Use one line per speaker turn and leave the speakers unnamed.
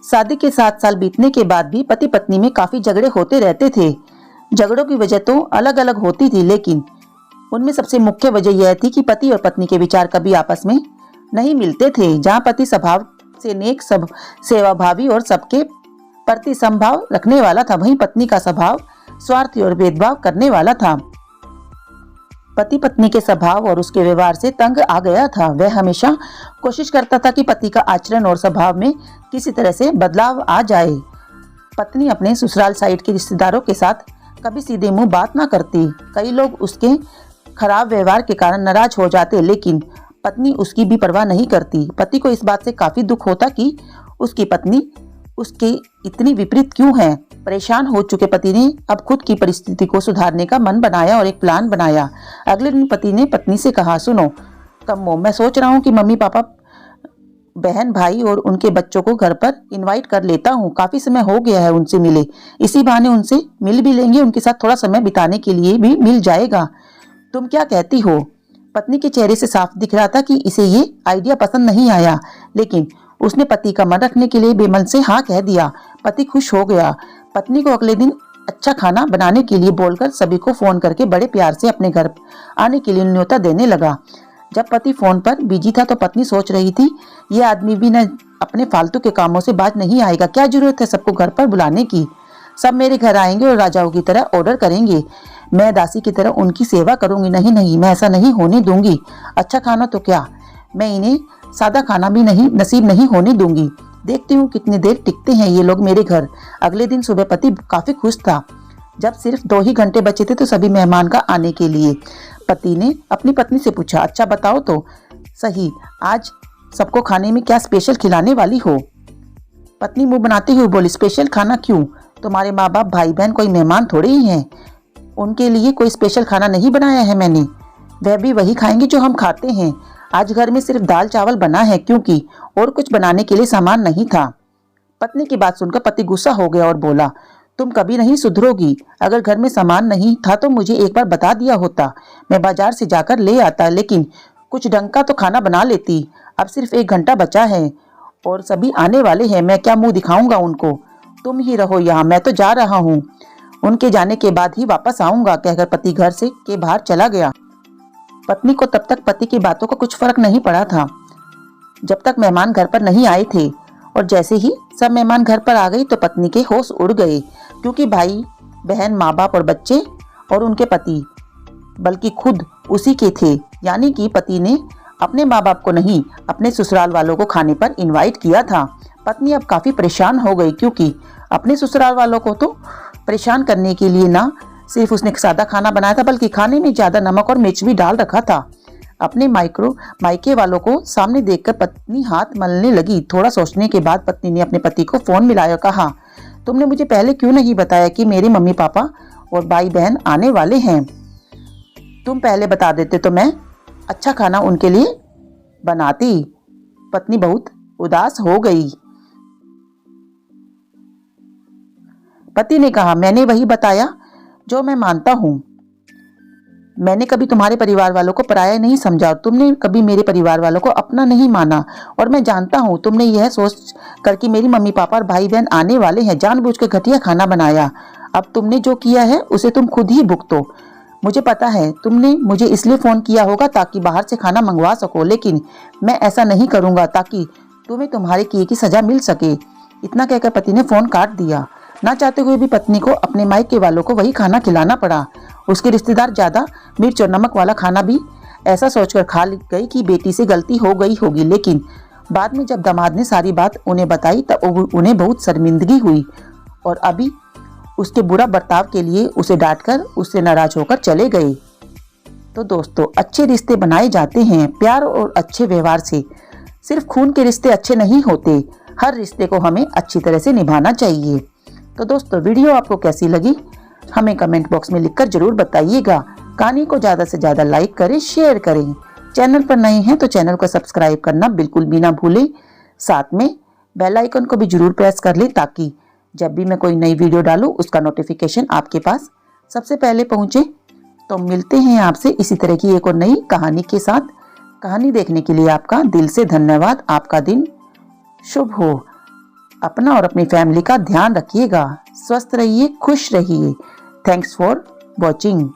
शादी के 7 साल बीतने के बाद भी पति पत्नी में काफी झगड़े होते रहते थे। झगड़ों की वजह तो अलग अलग होती थी, लेकिन उनमें सबसे मुख्य वजह यह थी कि पति और पत्नी के विचार कभी आपस में नहीं मिलते थे। जहाँ पति स्वभाव से नेक, सब सेवाभावी और सबके प्रति समभाव रखने वाला था, वहीं पत्नी का स्वभाव स्वार्थी और भेदभाव करने वाला था। पति पत्नी के स्वभाव और उसके व्यवहार से तंग आ गया था। वह हमेशा कोशिश करता था कि पति का आचरण और स्वभाव में किसी तरह से बदलाव आ जाए। पत्नी अपने ससुराल साइड के रिश्तेदारों के साथ कभी सीधे मुंह बात ना करती। कई लोग उसके खराब व्यवहार के कारण नाराज हो जाते, लेकिन पत्नी उसकी भी परवाह नहीं करती। पति को इस बात से काफी दुख होता कि उसकी पत्नी उसके इतनी विपरीत क्यों है। परेशान हो चुके पति ने अब खुद की परिस्थिति को सुधारने का मन बनाया और एक प्लान बनाया। अगले दिन पति ने पत्नी से कहा, सुनो कम्मो, मैं सोच रहा हूँ कि मम्मी पापा, बहन भाई और उनके बच्चों को घर पर इनवाइट कर लेता हूँ। काफी समय हो गया है उनसे मिले, इसी बहाने उनसे मिल भी लेंगे, उनके साथ थोड़ा समय बिताने के लिए भी मिल जाएगा। तुम क्या कहती हो? पत्नी के चेहरे से साफ दिख रहा था कि इसे ये आइडिया पसंद नहीं आया, लेकिन उसने पति का मन रखने के लिए बेमन से हाँ कह दिया। पति खुश हो गया। पत्नी को अगले दिन अच्छा खाना बनाने के लिए बोलकर सभी को फोन करके बड़े प्यार से अपने घर आने के लिए न्योता देने लगा। जब पति फोन पर बिजी था तो पत्नी सोच रही थी, ये आदमी भी न अपने फालतू के कामों से बाज नहीं आएगा। क्या जरूरत है सबको घर पर बुलाने की? सब मेरे घर आएंगे और राजाओं की तरह ऑर्डर करेंगे। मैं दासी की तरह उनकी सेवा करूंगी। नहीं नहीं, मैं ऐसा नहीं होने दूंगी। अच्छा खाना तो क्या, मैं इन्हें सादा खाना भी नहीं नसीब नहीं होने दूंगी। देखती हूँ कितनी देर टिकते हैं ये लोग मेरे घर। अगले दिन सुबह पति काफी खुश था। जब सिर्फ 2 ही घंटे बचे थे तो सभी मेहमान का आने के लिए पति ने अपनी पत्नी से पूछा, अच्छा बताओ तो सही, आज सबको खाने में क्या स्पेशल खिलाने वाली हो? पत्नी मुंह बनाते हुए बोली, स्पेशल खाना क्यों? तुम्हारे माँ बाप भाई बहन कोई मेहमान थोड़े ही हैं, उनके लिए कोई स्पेशल खाना नहीं बनाया है मैंने। वह भी वही खाएंगे जो हम खाते हैं। आज घर में सिर्फ दाल चावल बना है, क्योंकि और कुछ बनाने के लिए सामान नहीं था। पत्नी की बात सुनकर पति गुस्सा हो गया और बोला, तुम कभी नहीं सुधरोगी। अगर घर में सामान नहीं था तो मुझे एक बार बता दिया होता, मैं बाजार से जाकर ले आता, लेकिन कुछ ढंग का तो खाना बना लेती। अब सिर्फ 1 घंटा बचा है और सभी आने वाले हैं, मैं क्या मुंह दिखाऊंगा उनको? तुम ही रहो यहाँ, मैं तो जा रहा हूँ, उनके जाने के बाद ही वापस आऊंगा, कहकर पति घर से के बाहर चला गया। पत्नी को तब तक पति की बातों का कुछ फर्क नहीं पड़ा था, जब तक मेहमान घर पर नहीं आए थे। और जैसे ही सब मेहमान घर पर आ गई तो पत्नी के होश उड़ गए, क्योंकि भाई बहन, माँ बाप और बच्चे और उनके पति बल्कि खुद उसी के थे। यानी कि पति ने अपने माँ बाप को नहीं, अपने ससुराल वालों को खाने पर इनवाइट किया था। पत्नी अब काफी परेशान हो गई, क्योंकि अपने ससुराल वालों को तो परेशान करने के लिए ना सिर्फ उसने सादा खाना बनाया था, बल्कि खाने में ज्यादा नमक और मिर्च भी डाल रखा था। अपने मायके वालों को सामने देखकर पत्नी हाथ मलने लगी। थोड़ा सोचने के बाद पत्नी ने अपने पति को फोन मिलाया, कहा, तुमने मुझे पहले क्यों नहीं बताया कि मेरे मम्मी पापा और भाई बहन आने वाले हैं? तुम पहले बता देते तो मैं अच्छा खाना उनके लिए बनाती। पत्नी बहुत उदास हो गई। पति ने कहा, मैंने वही बताया जो मैं मानता हूँ। मैंने कभी तुम्हारे परिवार वालों को पराया नहीं समझा, तुमने कभी मेरे परिवार वालों को अपना नहीं माना। और मैं जानता हूँ तुमने यह सोच कर कि मेरी मम्मी पापा और भाई बहन आने वाले हैं जानबूझकर घटिया खाना बनाया। अब तुमने जो किया है उसे तुम खुद ही भुगतो। मुझे पता है तुमने मुझे इसलिए फोन किया होगा ताकि बाहर से खाना मंगवा सको, लेकिन मैं ऐसा नहीं करूंगा ताकि तुम्हें तुम्हारे किए की सजा मिल सके। इतना कहकर पति ने फोन काट दिया। ना चाहते हुए भी पत्नी को अपने मायके वालों को वही खाना खिलाना पड़ा। उसके रिश्तेदार ज्यादा मिर्च और नमक वाला खाना भी ऐसा सोचकर खा गई कि बेटी से गलती हो गई होगी, लेकिन बाद में जब दामाद ने सारी बात उन्हें बताई तब उन्हें बहुत शर्मिंदगी हुई और अभी उसके बुरा बर्ताव के लिए उसे डांटकर उससे नाराज होकर चले गए। तो दोस्तों, अच्छे रिश्ते बनाए जाते हैं प्यार और अच्छे व्यवहार से। सिर्फ खून के रिश्ते अच्छे नहीं होते, हर रिश्ते को हमें अच्छी तरह से निभाना चाहिए। तो दोस्तों, वीडियो आपको कैसी लगी हमें कमेंट बॉक्स में लिखकर जरूर बताइएगा। कहानी को ज्यादा से ज्यादा लाइक करें, शेयर करें। चैनल पर नए हैं तो चैनल को सब्सक्राइब करना बिल्कुल भी ना भूलें। साथ में बेल आइकन को भी जरूर प्रेस कर लें ताकि जब भी मैं कोई नई वीडियो डालूं उसका नोटिफिकेशन आपके पास सबसे पहले पहुंचे। तो मिलते हैं आपसे इसी तरह की एक और नई कहानी के साथ। कहानी देखने के लिए आपका दिल से धन्यवाद। आपका दिन शुभ हो। अपना और अपनी फैमिली का ध्यान रखिएगा। स्वस्थ रहिए, खुश रहिए। Thanks for watching.